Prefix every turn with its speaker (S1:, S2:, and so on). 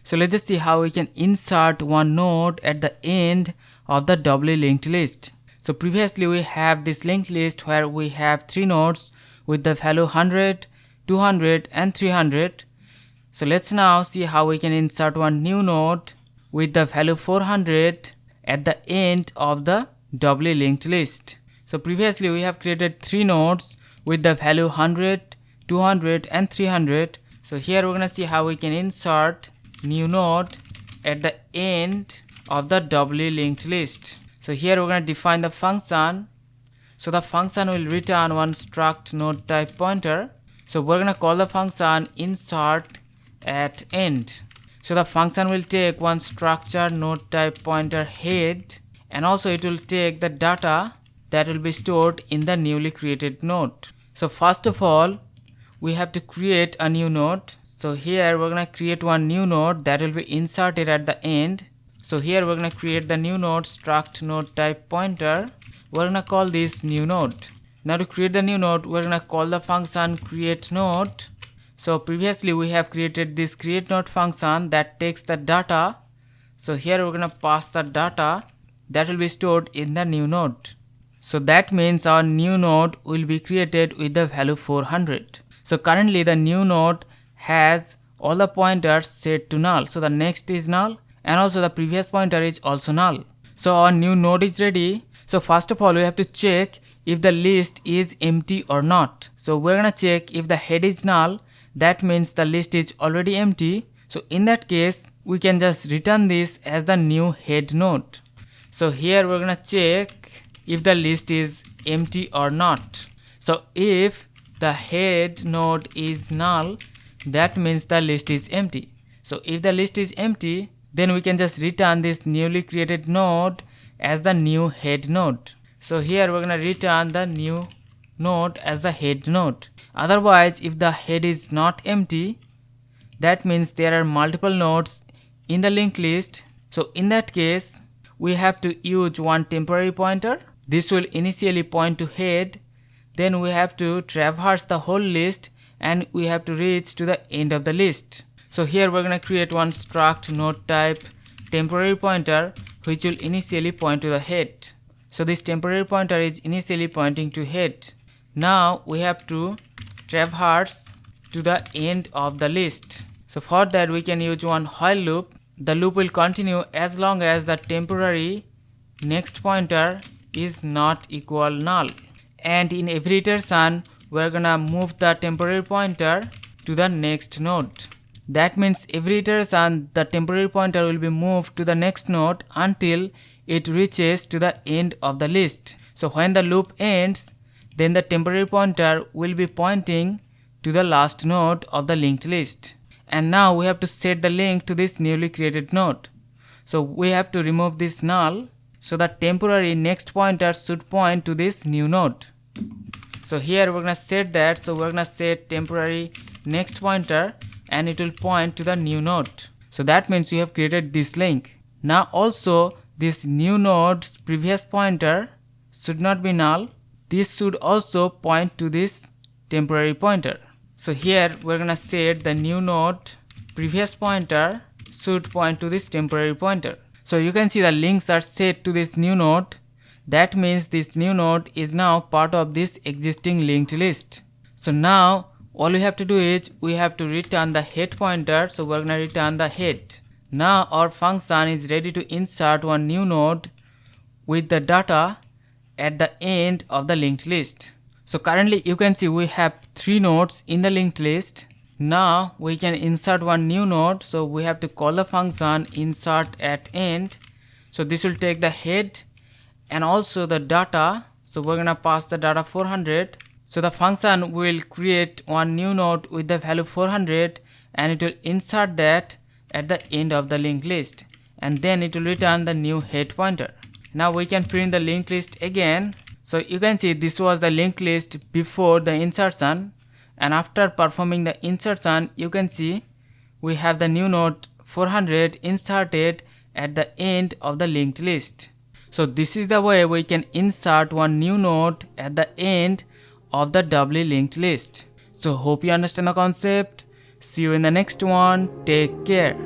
S1: So let's just see how we can insert one node at the end of the doubly linked list. So previously we have this linked list where we have 3 nodes with the value 100, 200 and 300. So let's now see how we can insert one new node with the value 400 at the end of the doubly linked list. So previously we have created 3 nodes with the value 100, 200 and 300. So here we're gonna see how we can insert new node at the end of the doubly linked list. So here we're gonna define the function. So the function will return one struct node type pointer. So we're gonna call the function insertAtEnd. So the function will take one structure node type pointer head, and also it will take the data that will be stored in the newly created node. So first of all, we have to create a new node. So here we're gonna create one new node that will be inserted at the end. So here we're gonna create the new node struct node type pointer. We're gonna call this new node. Now to create the new node, we're gonna call the function create node. So previously we have created this create node function that takes the data. So here we're gonna pass the data that will be stored in the new node. So that means our new node will be created with the value 400. So currently the new node has all the pointers set to null. So the next is null and also the previous pointer is also null. So our new node is ready. So first of all we have to check if the list is empty or not. So we're gonna check if the head is null. That means the list is already empty. So in that case we can just return this as the new head node. So here we're gonna check if the list is empty or not. So if the head node is null, that means the list is empty. So if the list is empty, then we can just return this newly created node as the new head node. So here we're gonna return the new node as the head node. Otherwise, if the head is not empty, that means there are multiple nodes in the linked list. So in that case, we have to use one temporary pointer. This will initially point to head. Then we have to traverse the whole list and we have to reach to the end of the list. So here we're gonna create one struct node type temporary pointer which will initially point to the head. So this temporary pointer is initially pointing to head. Now we have to traverse to the end of the list. So for that we can use one while loop. The loop will continue as long as the temporary next pointer is not equal null. And in every iteration we're gonna move the temporary pointer to the next node. That means every iteration the temporary pointer will be moved to the next node until it reaches to the end of the list. So when the loop ends, then the temporary pointer will be pointing to the last node of the linked list. And now we have to set the link to this newly created node. So we have to remove this null. So the temporary next pointer should point to this new node. So here we're gonna set that. So we're gonna set temporary next pointer and it will point to the new node. So that means we have created this link. Now also this new node's previous pointer should not be null. This should also point to this temporary pointer. So here we're gonna set the new node previous pointer should point to this temporary pointer. So you can see the links are set to this new node. That means this new node is now part of this existing linked list. So now all we have to do is we have to return the head pointer. So we're gonna return the head. Now our function is ready to insert one new node with the data at the end of the linked list. So currently you can see we have 3 nodes in the linked list. Now we can insert one new node. So we have to call the function insertAtEnd. So this will take the head and also the data. So we're gonna pass the data 400. So the function will create one new node with the value 400 and it will insert that at the end of the linked list, and then it will return the new head pointer. Now we can print the linked list again. So you can see this was the linked list before the insertion, and after performing the insertion you can see we have the new node 400 inserted at the end of the linked list. So this is the way we can insert one new node at the end of the doubly linked list. So hope you understand the concept. See you in the next one. Take care.